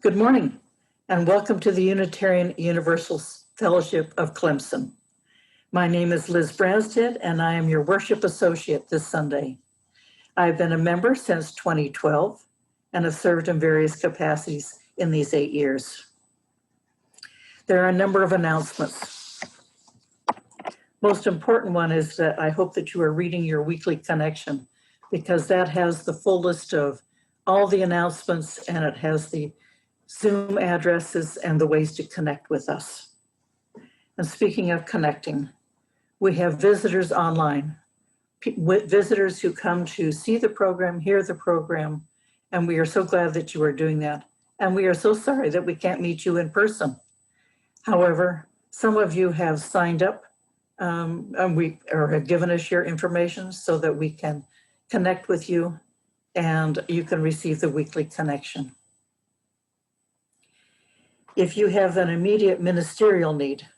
Good morning, and welcome to the Unitarian Universal Fellowship of Clemson. My name is Liz Brasted, and I am your worship associate this Sunday. I've been a member since 2012 and have served in various capacities in these 8 years. There are a number of announcements. Most important one is that I hope that you are reading your weekly connection, because that has the full list of all the announcements, and it has the Zoom addresses and the ways to connect with us. And speaking of connecting, we have visitors online, visitors who come to see the program, hear the program, and we are so glad that you are doing that. And we are so sorry that we can't meet you in person. However, some of you have signed up and have given us your information so that we can connect with you and you can receive the weekly connection. If you have an immediate ministerial need,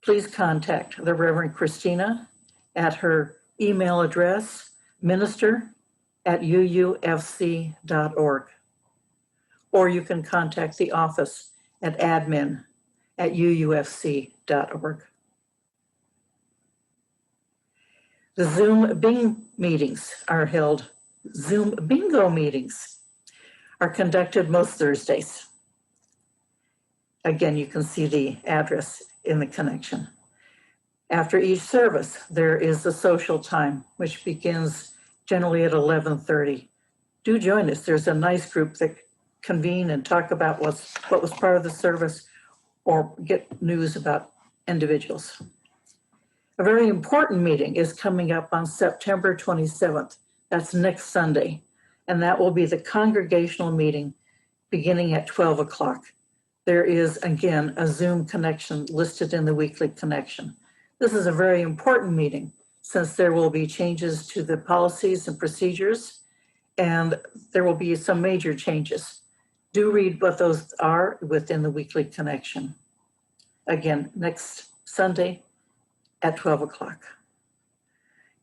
please contact the Reverend Christina at her email address, minister@uufc.org. Or you can contact the office at admin@uufc.org. The Zoom bingo meetings are conducted most Thursdays. Again, you can see the address in the connection. After each service, there is a social time, which begins generally at 11:30. Do join us. There's a nice group that convene and talk about what was part of the service or get news about individuals. A very important meeting is coming up on September 27th. That's next Sunday. And that will be the congregational meeting beginning at 12 o'clock. There is, again, a Zoom connection listed in the weekly connection. This is a very important meeting since there will be changes to the policies and procedures, and there will be some major changes. Do read what those are within the weekly connection. Again, next Sunday at 12 o'clock.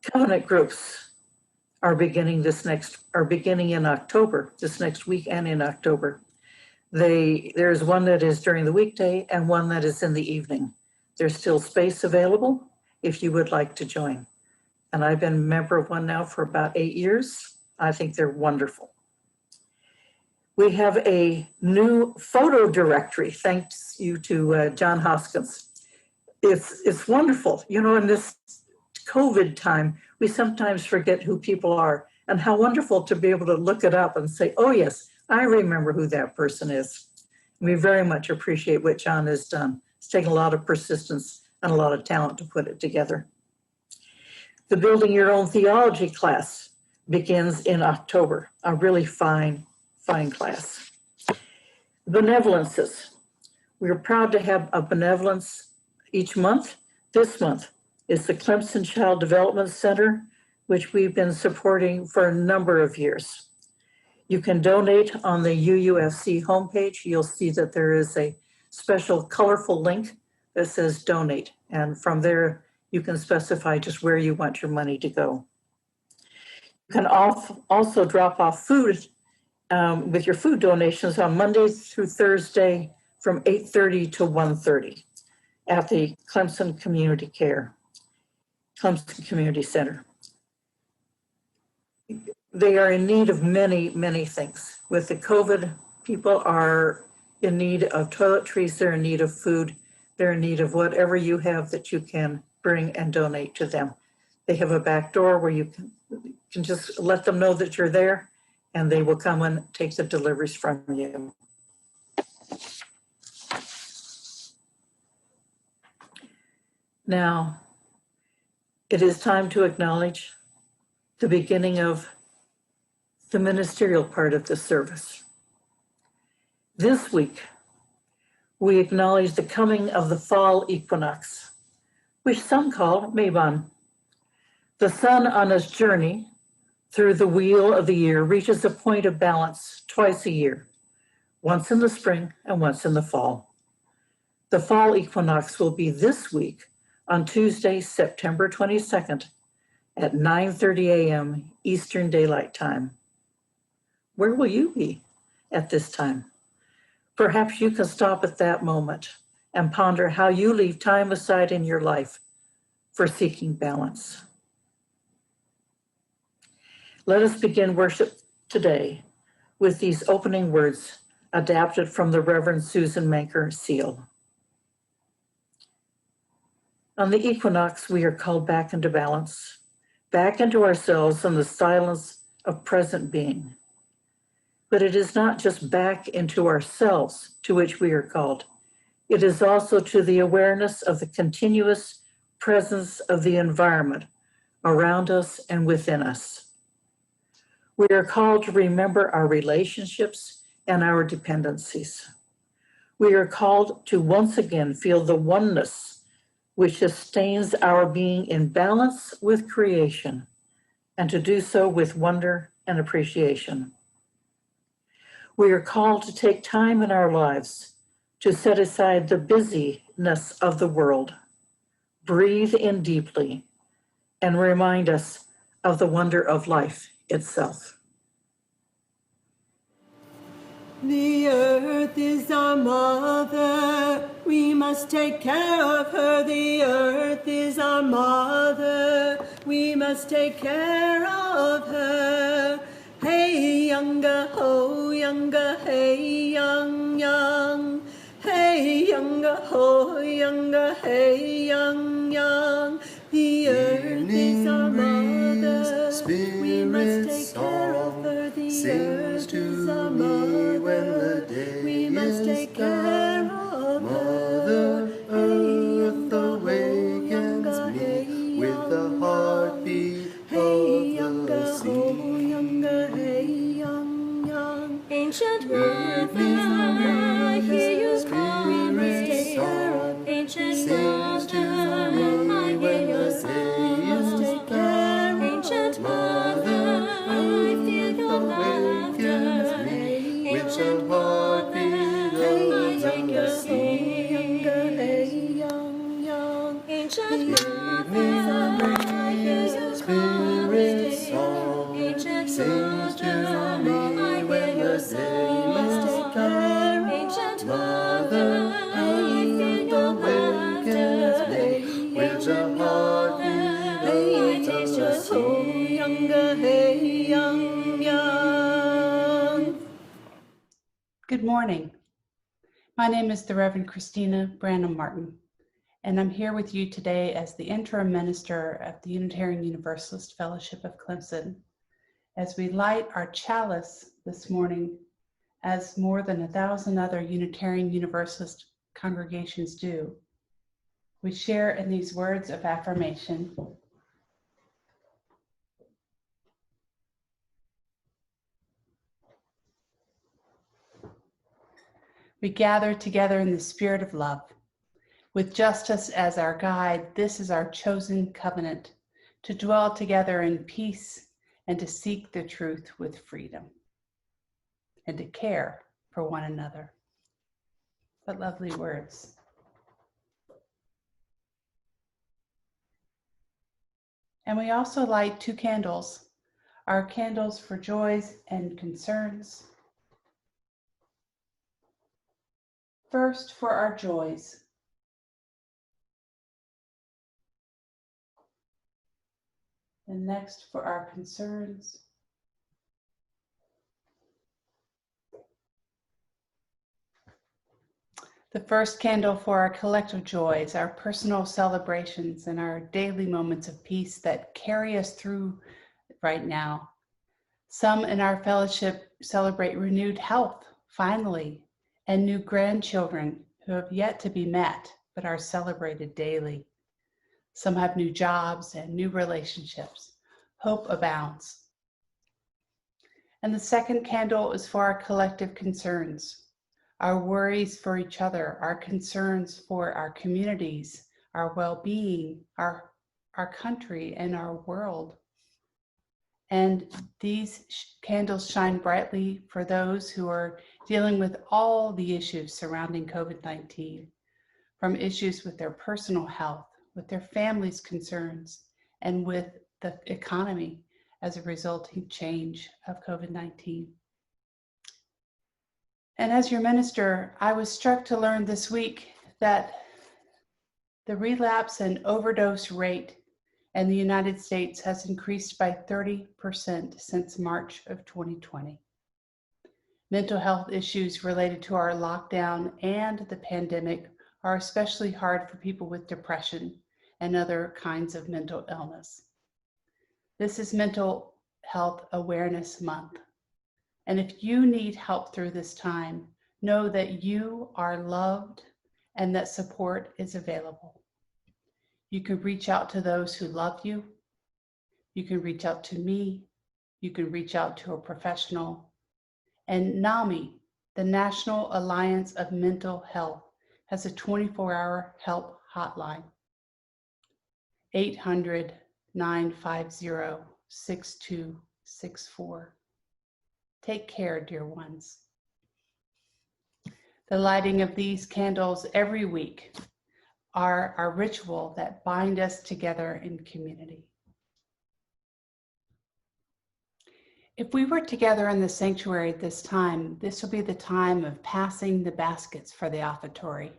Covenant groups are beginning in October, this next week and in October. There's one that is during the weekday and one that is in the evening. There's still space available if you would like to join. And I've been a member of one now for about 8 years. I think they're wonderful. We have a new photo directory, thanks you to John Hoskins. It's wonderful. You know, in this COVID time, we sometimes forget who people are, and how wonderful to be able to look it up and say, oh yes, I remember who that person is. We very much appreciate what John has done. It's taken a lot of persistence and a lot of talent to put it together. The Building Your Own Theology class begins in October, a really fine class. Benevolences. We're proud to have a benevolence each month. This month is the Clemson Child Development Center, which we've been supporting for a number of years. You can donate on the UUFC homepage. You'll see that there is a special colorful link that says donate. And from there, you can specify just where you want your money to go. You can also drop off food with your food donations on Monday through Thursday from 8:30 to 1:30 at the Clemson Community Center. They are in need of many, many things. With the COVID, people are in need of toiletries, they're in need of food, they're in need of whatever you have that you can bring and donate to them. They have a back door where you can just let them know that you're there, and they will come and take the deliveries from you. Now, it is time to acknowledge the beginning of the ministerial part of the service. This week, we acknowledge the coming of the fall equinox, which some call Mabon. The sun on its journey through the wheel of the year reaches a point of balance twice a year, once in the spring and once in the fall. The fall equinox will be this week on Tuesday, September 22nd at 9:30 a.m. Eastern Daylight Time. Where will you be at this time? Perhaps you can stop at that moment and ponder how you leave time aside in your life for seeking balance. Let us begin worship today with these opening words adapted from the Reverend Susan Manker seal. On the equinox, we are called back into balance, back into ourselves in the silence of present being. But it is not just back into ourselves to which we are called. It is also to the awareness of the continuous presence of the environment around us and within us. We are called to remember our relationships and our dependencies. We are called to once again feel the oneness which sustains our being in balance with creation, and to do so with wonder and appreciation. We are called to take time in our lives to set aside the busyness of the world, breathe in deeply, and remind us of the wonder of life itself. The earth is our mother, we must take care of her. The earth is our mother, we must take care of her. Hey, younger, ho, younger, hey, young, young. Hey, younger, ho, younger, hey, young, young. The earth is our mother, we must take care of her. The earth is our mother, we must take care of her. Hey, younger, awakens me with the heartbeat of the sea. Younger, hey, young, young. Ancient mother, I hear you call. We must take care of. Ancient mother, I hear your song. We must take care of. Ancient mother, I feel your laughter. Which a heartbeat of the sea. Younger, hey, young, young. Ancient mother, I hear your spirit song. Ancient sings to me when the day must take care. Ancient mother, I feel your laughter. Which a heartbeat of the sea. Younger, hey, young, young. Good morning. My name is the Reverend Christina Branum-Martin, and I'm here with you today as the interim minister of the Unitarian Universalist Fellowship of Clemson, as we light our chalice this morning, as more than 1,000 other Unitarian Universalist congregations do. We share in these words of affirmation. We gather together in the spirit of love. With justice as our guide, this is our chosen covenant, to dwell together in peace and to seek the truth with freedom, and to care for one another. What lovely words. And we also light 2 candles, our candles for joys and concerns. First, for our joys. And next, for our concerns. The first candle for our collective joys, our personal celebrations, and our daily moments of peace that carry us through right now. Some in our fellowship celebrate renewed health, finally, and new grandchildren who have yet to be met, but are celebrated daily. Some have new jobs and new relationships. Hope abounds. And the second candle is for our collective concerns, our worries for each other, our concerns for our communities, our well-being, our country, and our world. And these candles shine brightly for those who are dealing with all the issues surrounding COVID-19, from issues with their personal health, with their families' concerns, and with the economy as a resulting change of COVID-19. And as your minister, I was struck to learn this week that the relapse and overdose rate in the United States has increased by 30% since March of 2020. Mental health issues related to our lockdown and the pandemic are especially hard for people with depression and other kinds of mental illness. This is Mental Health Awareness Month. And if you need help through this time, know that you are loved and that support is available. You can reach out to those who love you. You can reach out to me. You can reach out to a professional. And NAMI, the National Alliance of Mental Health, has a 24-hour help hotline, 800-950-6264. Take care, dear ones. The lighting of these candles every week are our ritual that bind us together in community. If we were together in the sanctuary at this time, this will be the time of passing the baskets for the offertory.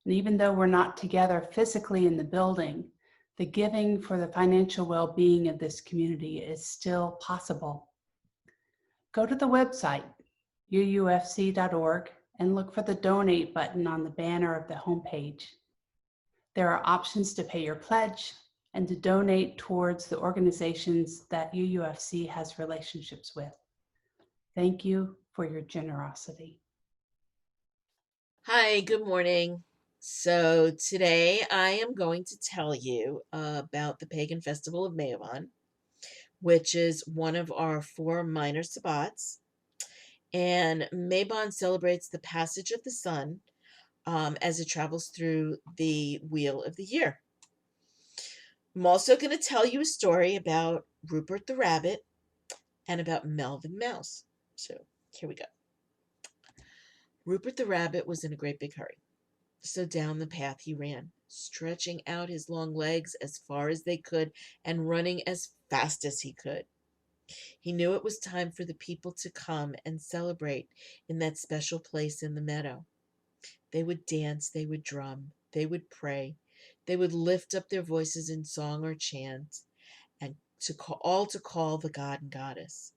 And even though we're not together physically in the building, the giving for the financial well-being of this community is still possible. Go to the website, UUFC.org, and look for the donate button on the banner of the homepage. There are options to pay your pledge and to donate towards the organizations that UUFC has relationships with. Thank you for your generosity. Hi, good morning. So today I am going to tell you about the pagan festival of Mabon, which is one of our 4 minor sabbats. And Mabon celebrates the passage of the sun as it travels through the wheel of the year. I'm also going to tell you a story about Rupert the rabbit and about Melvin Mouse. So here we go. Rupert the rabbit was in a great big hurry. So down the path he ran, stretching out his long legs as far as they could and running as fast as he could. He knew it was time for the people to come and celebrate in that special place in the meadow. They would dance, they would drum, they would pray, they would lift up their voices in song or chant, and to call the god and goddess.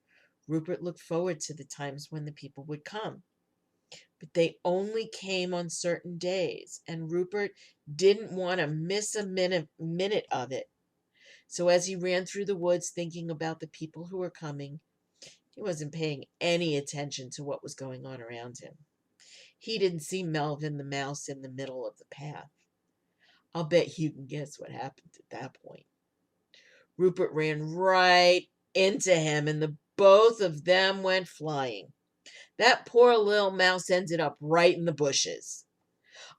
Rupert looked forward to the times when the people would come. But they only came on certain days, and Rupert didn't want to miss a minute of it. So as he ran through the woods thinking about the people who were coming, he wasn't paying any attention to what was going on around him. He didn't see Melvin the mouse in the middle of the path. I'll bet you can guess what happened at that point. Rupert ran right into him, and the both of them went flying. That poor little mouse ended up right in the bushes.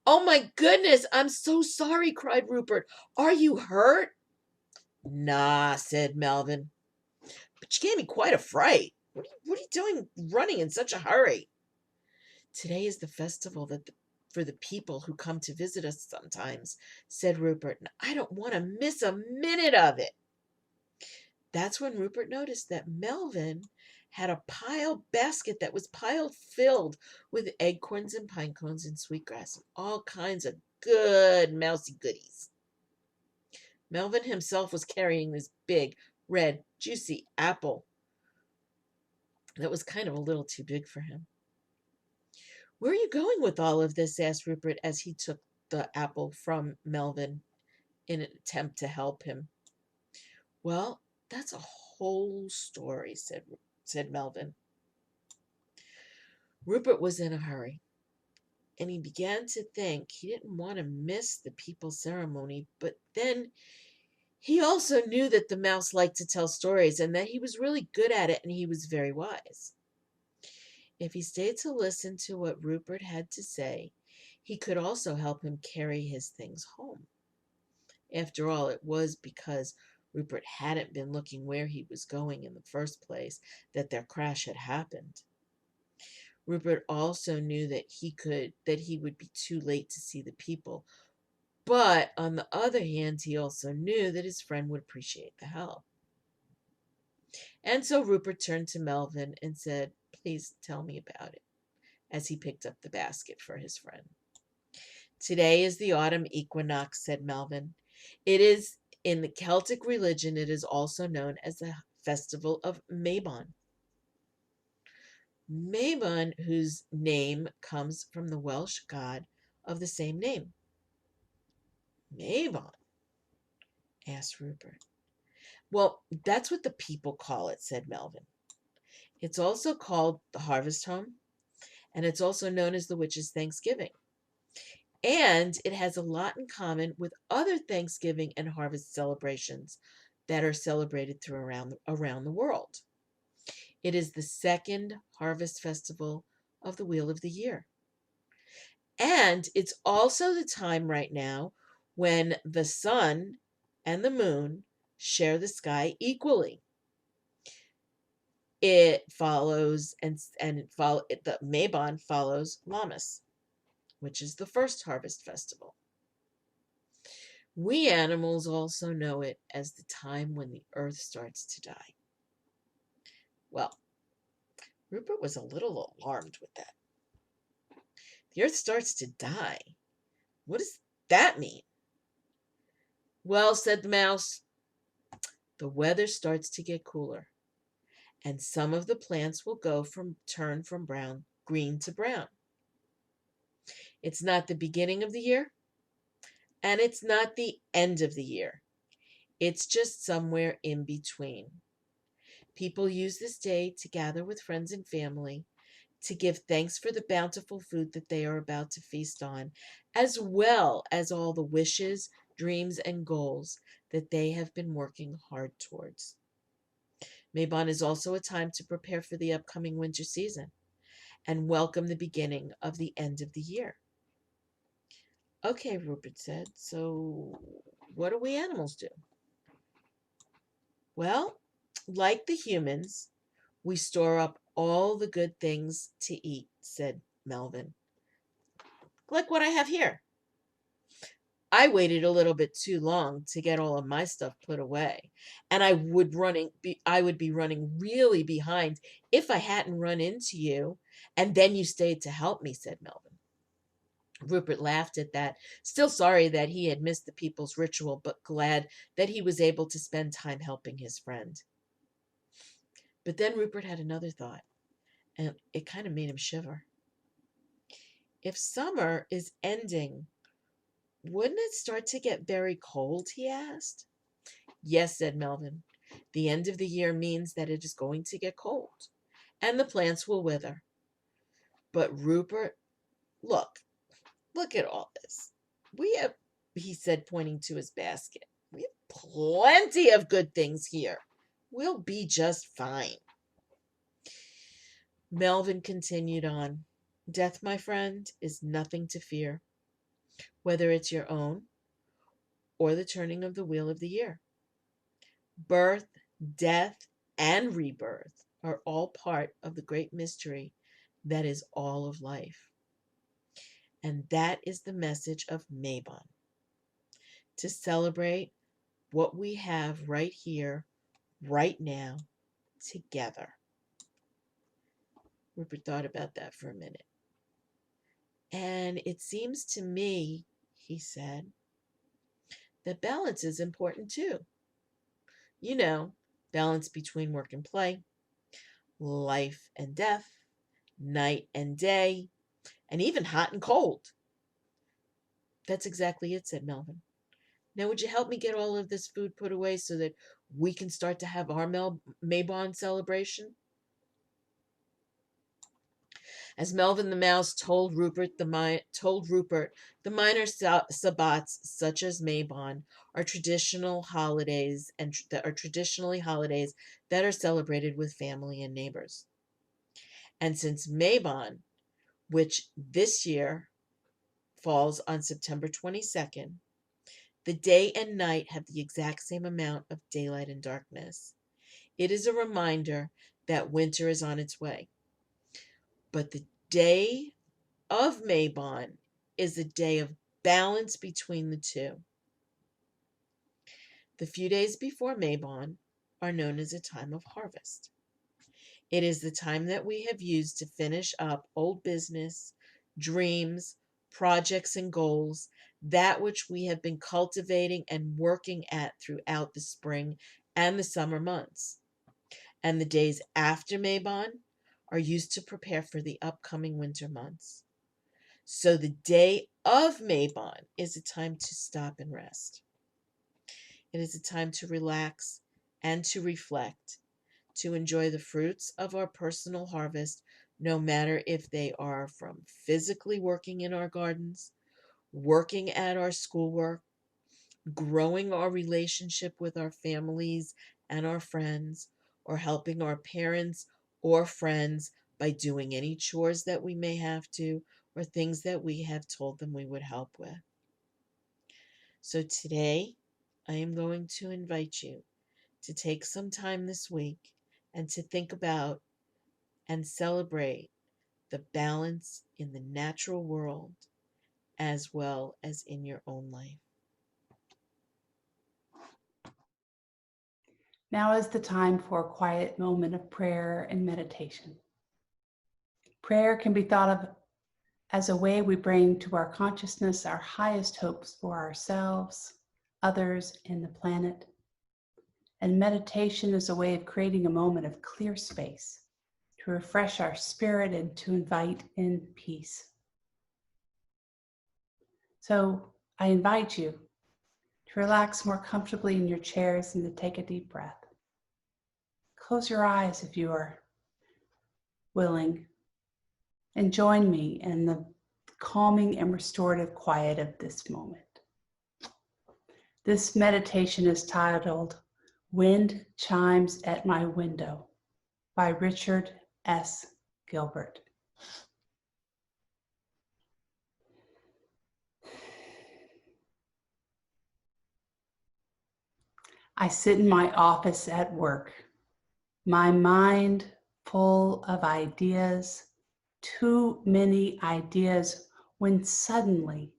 "Oh my goodness, I'm so sorry," cried Rupert. "Are you hurt?" "Nah," said Melvin. "But you gave me quite a fright. What are you doing running in such a hurry?" "Today is the festival for the people who come to visit us sometimes," said Rupert, "and I don't want to miss a minute of it." That's when Rupert noticed that Melvin had a basket that was filled with acorns and pine cones and sweetgrass and all kinds of good mousy goodies. Melvin himself was carrying this big, red, juicy apple that was kind of a little too big for him. "Where are you going with all of this?" asked Rupert as he took the apple from Melvin in an attempt to help him. "Well, that's a whole story," said Melvin. Rupert was in a hurry, and he began to think he didn't want to miss the people's ceremony, but then he also knew that the mouse liked to tell stories and that he was really good at it and he was very wise. If he stayed to listen to what Rupert had to say, he could also help him carry his things home. After all, it was because Rupert hadn't been looking where he was going in the first place that their crash had happened. Rupert also knew that he would be too late to see the people, but on the other hand, he also knew that his friend would appreciate the help. And so Rupert turned to Melvin and said, "Please tell me about it." as he picked up the basket for his friend. Today is the autumn equinox, said Melvin. It is in the Celtic religion, it is also known as the festival of Mabon. Mabon, whose name comes from the Welsh god of the same name. Mabon? Asked Rupert. Well, that's what the people call it, said Melvin. It's also called the harvest home, and it's also known as the witches' Thanksgiving. And it has a lot in common with other Thanksgiving and harvest celebrations that are celebrated around the world. It is the second harvest festival of the wheel of the year. And it's also the time right now when the sun and the moon share the sky equally. It follows the Mabon follows Lammas, which is the first harvest festival. We animals also know it as the time when the earth starts to die. Well, Rupert was a little alarmed with that. The earth starts to die? What does that mean? Well, said the mouse, the weather starts to get cooler, and some of the plants will turn from green to brown. It's not the beginning of the year, and it's not the end of the year. It's just somewhere in between. People use this day to gather with friends and family, to give thanks for the bountiful food that they are about to feast on, as well as all the wishes, dreams, and goals that they have been working hard towards. Mabon is also a time to prepare for the upcoming winter season and welcome the beginning of the end of the year. Okay, Rupert said, so what do we animals do? Well, like the humans, we store up all the good things to eat, said Melvin. Like what I have here. I waited a little bit too long to get all of my stuff put away, and I would be running really behind if I hadn't run into you, and then you stayed to help me, said Melvin. Rupert laughed at that, still sorry that he had missed the people's ritual, but glad that he was able to spend time helping his friend. But then Rupert had another thought, and it kind of made him shiver. If summer is ending, wouldn't it start to get very cold, he asked. Yes, said Melvin. The end of the year means that it is going to get cold, and the plants will wither. But Rupert, look at all this. We have, he said, pointing to his basket, we have plenty of good things here. We'll be just fine. Melvin continued on. Death, my friend, is nothing to fear, whether it's your own or the turning of the wheel of the year. Birth, death, and rebirth are all part of the great mystery that is all of life. And that is the message of Mabon, to celebrate what we have right here, right now, together. Rupert thought about that for a minute. And it seems to me, he said, that balance is important too. You know, balance between work and play, life and death, night and day, and even hot and cold. That's exactly it, said Melvin. Now, would you help me get all of this food put away so that we can start to have our Mabon celebration? As Melvin the Mouse told Rupert, the minor sabbats such as Mabon are traditional holidays that are celebrated with family and neighbors. And since Mabon, which this year falls on September 22nd, the day and night have the exact same amount of daylight and darkness. It is a reminder that winter is on its way. But the day of Mabon is a day of balance between the two. The few days before Mabon are known as a time of harvest. It is the time that we have used to finish up old business, dreams, projects, and goals, that which we have been cultivating and working at throughout the spring and the summer months. And the days after Mabon are used to prepare for the upcoming winter months. So the day of Mabon is a time to stop and rest. It is a time to relax and to reflect, to enjoy the fruits of our personal harvest, no matter if they are from physically working in our gardens, working at our schoolwork, growing our relationship with our families and our friends, or helping our parents or friends by doing any chores that we may have to, or things that we have told them we would help with. So today, I am going to invite you to take some time this week and to think about and celebrate the balance in the natural world as well as in your own life. Now is the time for a quiet moment of prayer and meditation. Prayer can be thought of as a way we bring to our consciousness our highest hopes for ourselves, others, and the planet. And meditation is a way of creating a moment of clear space to refresh our spirit and to invite in peace. So I invite you to relax more comfortably in your chairs and to take a deep breath. Close your eyes if you are willing, and join me in the calming and restorative quiet of this moment. This meditation is titled Wind Chimes at My Window by Richard S. Gilbert. I sit in my office at work, my mind full of ideas, too many ideas, when suddenly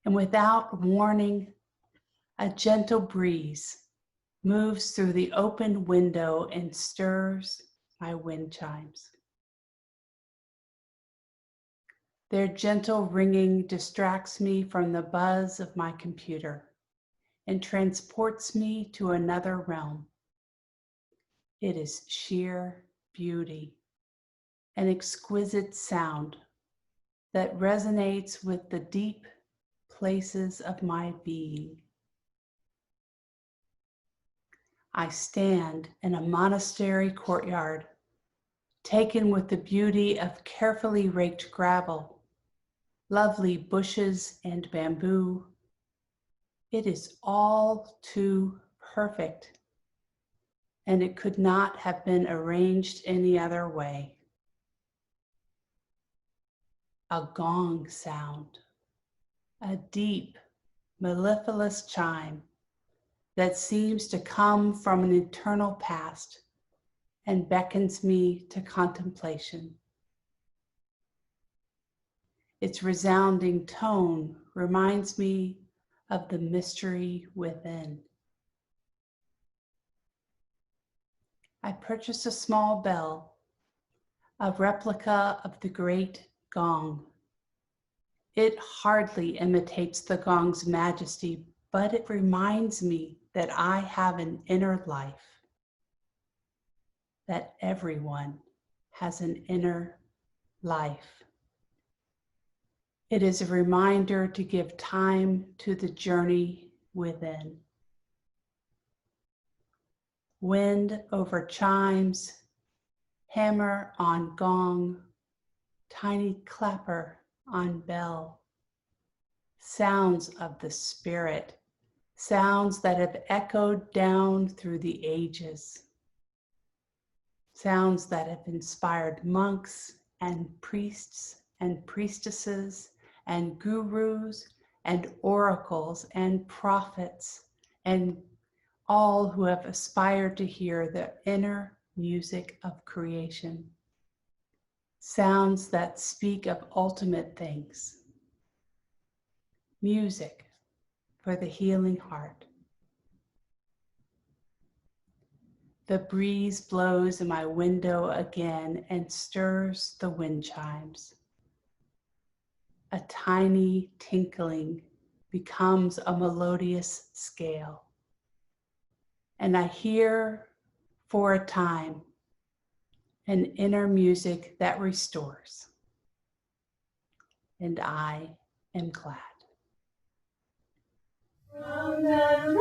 and without warning, a gentle breeze moves through the open window and stirs my wind chimes. Their gentle ringing distracts me from the buzz of my computer and transports me to another realm. It is sheer beauty, an exquisite sound that resonates with the deep places of my being. I stand in a monastery courtyard, taken with the beauty of carefully raked gravel, lovely bushes and bamboo. It is all too perfect, and it could not have been arranged any other way. A gong sound, a deep, mellifluous chime that seems to come from an eternal past and beckons me to contemplation. Its resounding tone reminds me of the mystery within. I purchased a small bell, a replica of the great gong. It hardly imitates the gong's majesty, but it reminds me that I have an inner life, that everyone has an inner life. It is a reminder to give time to the journey within. Wind over chimes, hammer on gong, tiny clapper on bell. Sounds of the spirit, sounds that have echoed down through the ages. Sounds that have inspired monks and priests and priestesses and gurus and oracles and prophets and all who have aspired to hear the inner music of creation. Sounds that speak of ultimate things. Music for the healing heart. The breeze blows in my window again and stirs the wind chimes. A tiny tinkling becomes a melodious scale. And I hear for a time an inner music that restores. And I am glad. Round and round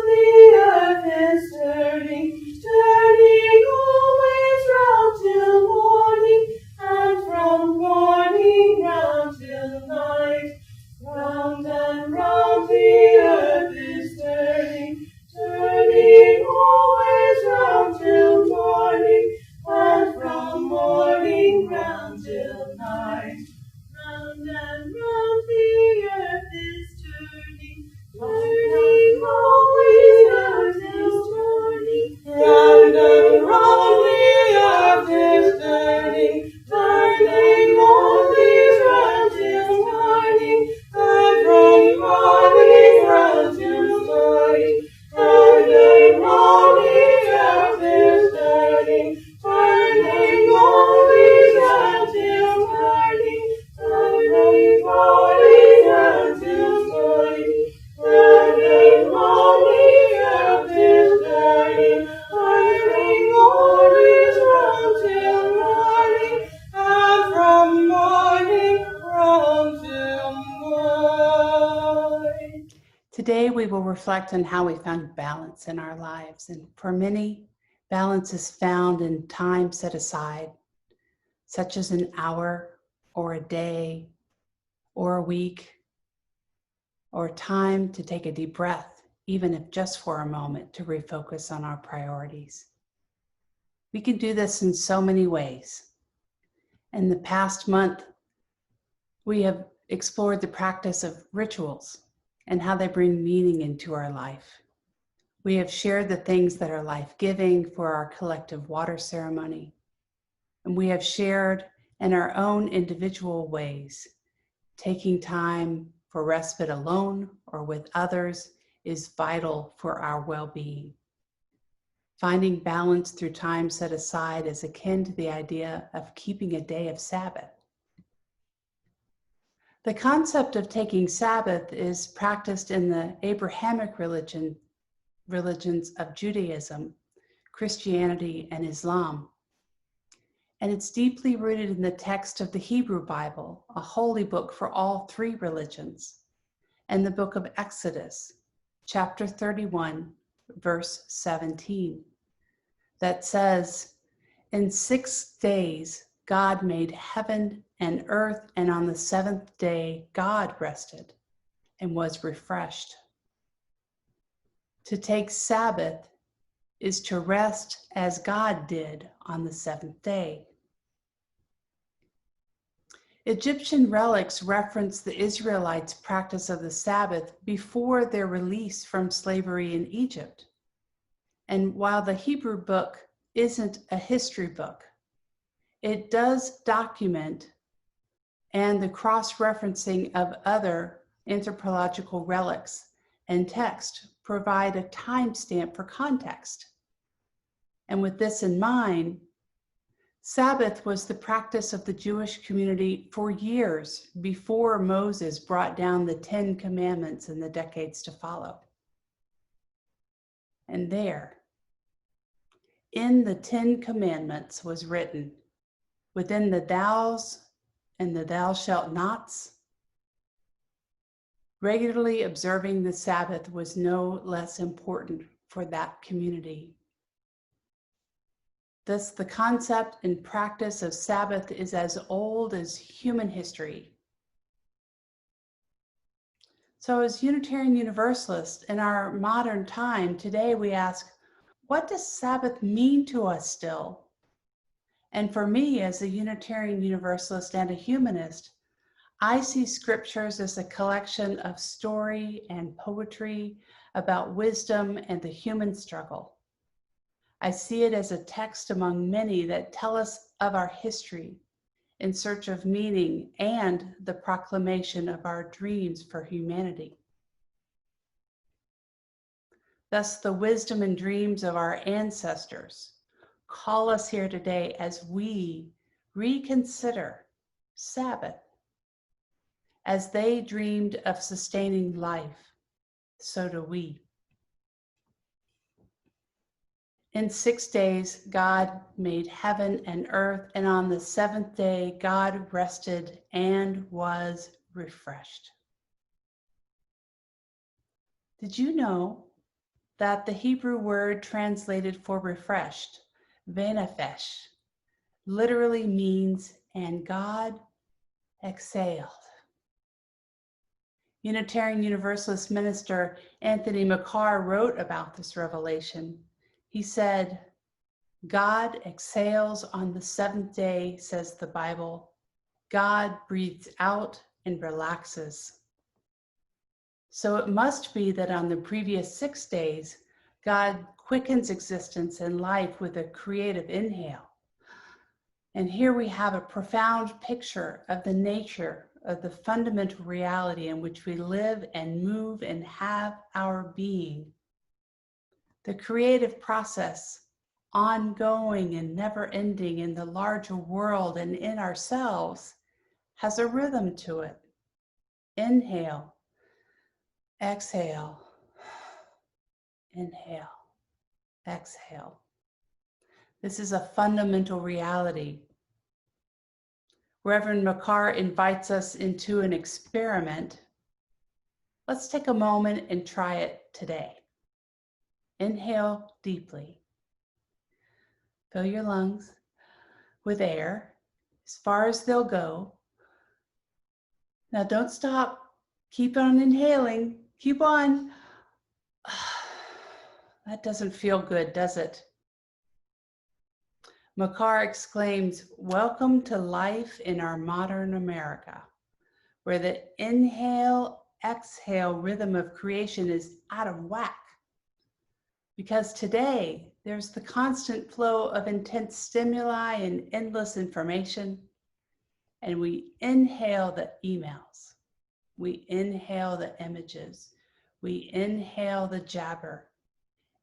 the earth is turning, turning always round till morning, and from morning round till night. Round and round the earth is turning, turning always round till morning, and from morning round till night. Round and round the earth is turning, turning always round till morning. Round and round the earth is turning, turning always round till morning, and from morning round till night. Round and round the earth is turning, turning always round till morning, turning always round till morning. Round and round the earth is turning, turning always round till morning, and from morning round till night. Today we will reflect on how we found balance in our lives. And for many, balance is found in time set aside, such as an hour or a day or a week, or time to take a deep breath, even if just for a moment, to refocus on our priorities. We can do this in so many ways. In the past month, we have explored the practice of rituals and how they bring meaning into our life. We have shared the things that are life-giving for our collective water ceremony. And we have shared in our own individual ways. Taking time for respite alone or with others is vital for our well-being. Finding balance through time set aside is akin to the idea of keeping a day of Sabbath. The concept of taking Sabbath is practiced in the Abrahamic religions of Judaism, Christianity, and Islam. And it's deeply rooted in the text of the Hebrew Bible, a holy book for all three religions, and the book of Exodus, chapter 31, verse 17, that says, "In 6 days God made heaven and earth, and on the seventh day God rested and was refreshed." To take Sabbath is to rest as God did on the seventh day. Egyptian relics reference the Israelites' practice of the Sabbath before their release from slavery in Egypt. And while the Hebrew book isn't a history book, it does document, and the cross-referencing of other anthropological relics and text provide a timestamp for context. And with this in mind, Sabbath was the practice of the Jewish community for years before Moses brought down the 10 Commandments in the decades to follow. And there, in the 10 Commandments was written, within the thous and the thou shalt nots, regularly observing the Sabbath was no less important for that community. Thus, the concept and practice of Sabbath is as old as human history. So as Unitarian Universalists in our modern time, today we ask, what does Sabbath mean to us still? And for me, as a Unitarian Universalist and a humanist, I see scriptures as a collection of story and poetry about wisdom and the human struggle. I see it as a text among many that tell us of our history in search of meaning and the proclamation of our dreams for humanity. Thus, the wisdom and dreams of our ancestors call us here today as we reconsider Sabbath. As they dreamed of sustaining life, so do we. In 6 days, God made heaven and earth, and on the seventh day, God rested and was refreshed. Did you know that the Hebrew word translated for refreshed, venafesh, literally means, and God exhaled? Unitarian Universalist minister Anthony McCarr wrote about this revelation. He said, God exhales on the seventh day, says the Bible. God breathes out and relaxes. So it must be that on the previous 6 days, God quickens existence and life with a creative inhale. And here we have a profound picture of the nature of the fundamental reality in which we live and move and have our being. The creative process, ongoing and never ending in the larger world and in ourselves, has a rhythm to it. Inhale, exhale, inhale, exhale. This is a fundamental reality. Reverend McCarr invites us into an experiment. Let's take a moment and try it today. Inhale deeply. Fill your lungs with air as far as they'll go. Now don't stop. Keep on inhaling. Keep on. That doesn't feel good, does it? McCarr exclaims, "Welcome to life in our modern America, where the inhale-exhale rhythm of creation is out of whack. Because today, there's the constant flow of intense stimuli and endless information, and we inhale the emails, we inhale the images, we inhale the jabber,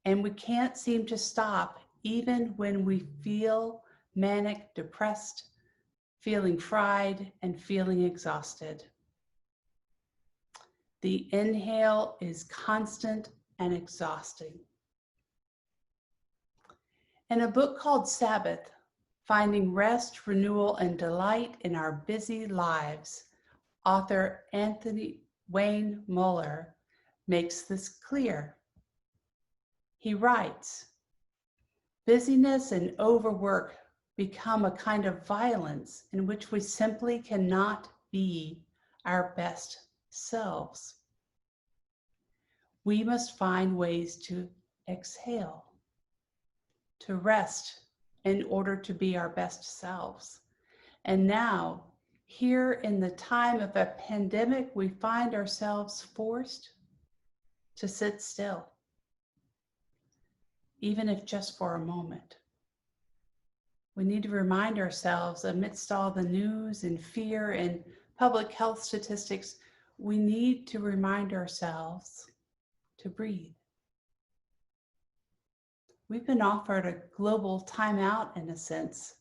and we can't seem to stop even when we feel manic, depressed, feeling fried, and feeling exhausted. The inhale is constant and exhausting." In a book called Sabbath, Finding Rest, Renewal, and Delight in Our Busy Lives, author Anthony Wayne Muller makes this clear. He writes, "Busyness and overwork become a kind of violence in which we simply cannot be our best selves. We must find ways to exhale, to rest in order to be our best selves. And now, here in the time of a pandemic, we find ourselves forced to sit still, even if just for a moment. We need to remind ourselves, amidst all the news and fear and public health statistics, we need to remind ourselves to breathe. We've been offered a global timeout, in a sense,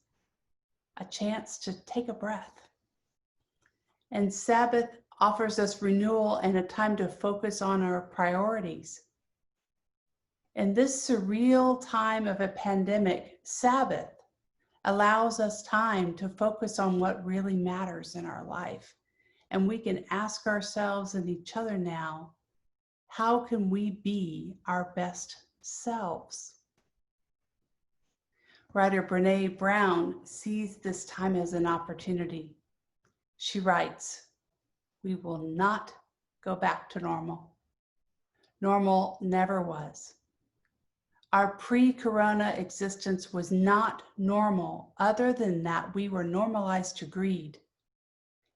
a chance to take a breath. And Sabbath offers us renewal and a time to focus on our priorities. In this surreal time of a pandemic, Sabbath allows us time to focus on what really matters in our life. And we can ask ourselves and each other now, how can we be our best selves? Writer Brene Brown sees this time as an opportunity. She writes, "We will not go back to normal. Normal never was. Our pre-corona existence was not normal, other than that we were normalized to greed,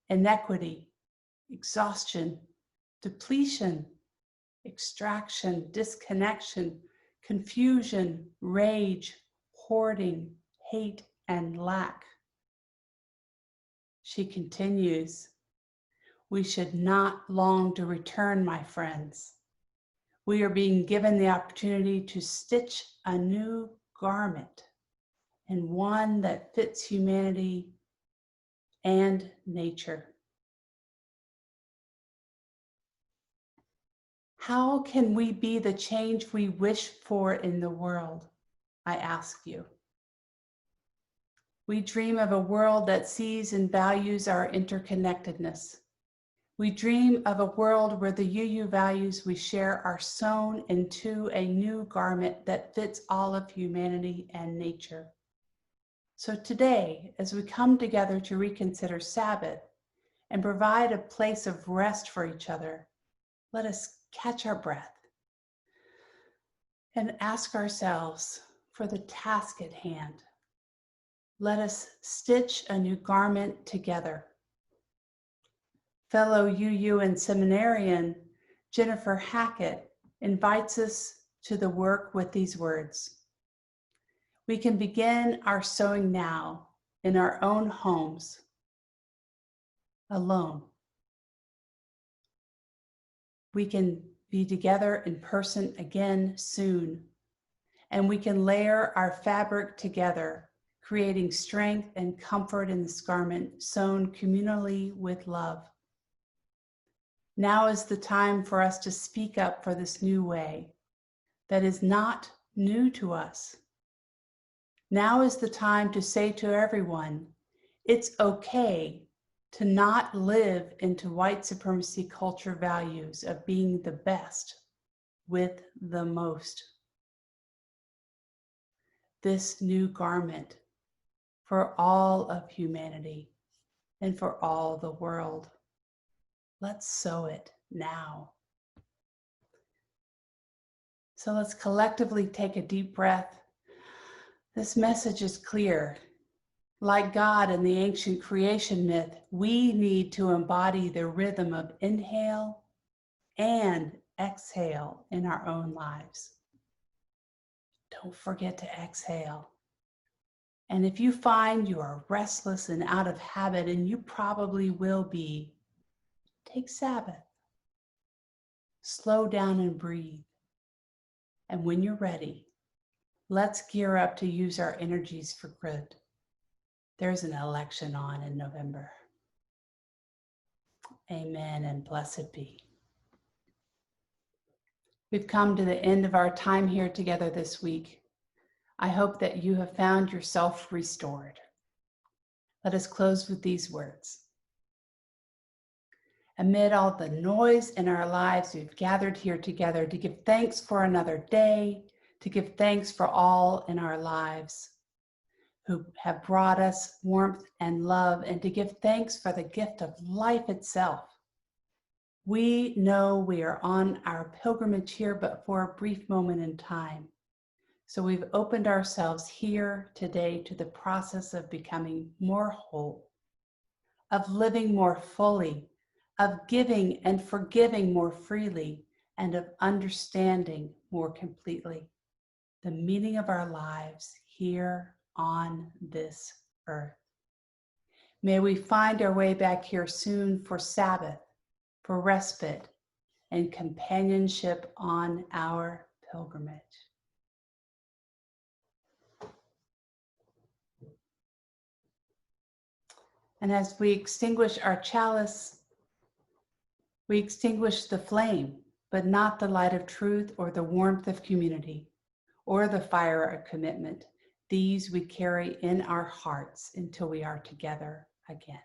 inequity, exhaustion, depletion, extraction, disconnection, confusion, rage, hoarding, hate, and lack." She continues, "We should not long to return, my friends. We are being given the opportunity to stitch a new garment, and one that fits humanity and nature. How can we be the change we wish for in the world? I ask you. We dream of a world that sees and values our interconnectedness. We dream of a world where the UU values we share are sewn into a new garment that fits all of humanity and nature. So today, as we come together to reconsider Sabbath and provide a place of rest for each other, let us catch our breath and ask ourselves for the task at hand. Let us stitch a new garment together. Fellow UU and seminarian Jennifer Hackett invites us to the work with these words. We can begin our sewing now in our own homes, alone. We can be together in person again soon, and we can layer our fabric together, creating strength and comfort in this garment sewn communally with love. Now is the time for us to speak up for this new way that is not new to us. Now is the time to say to everyone, it's okay to not live into white supremacy culture values of being the best with the most. This new garment for all of humanity and for all the world. Let's sew it now. So let's collectively take a deep breath. This message is clear. Like God in the ancient creation myth, we need to embody the rhythm of inhale and exhale in our own lives. Don't forget to exhale. And if you find you are restless and out of habit, and you probably will be, take Sabbath. Slow down and breathe. And when you're ready, let's gear up to use our energies for good. There's an election on in November. Amen and blessed be. We've come to the end of our time here together this week. I hope that you have found yourself restored. Let us close with these words. Amid all the noise in our lives, we've gathered here together to give thanks for another day, to give thanks for all in our lives who have brought us warmth and love, and to give thanks for the gift of life itself. We know we are on our pilgrimage here, but for a brief moment in time. So we've opened ourselves here today to the process of becoming more whole, of living more fully, of giving and forgiving more freely, and of understanding more completely the meaning of our lives here on this earth. May we find our way back here soon for Sabbath, for respite, and companionship on our pilgrimage. And as we extinguish our chalice, we extinguish the flame, but not the light of truth or the warmth of community or the fire of commitment. These we carry in our hearts until we are together again.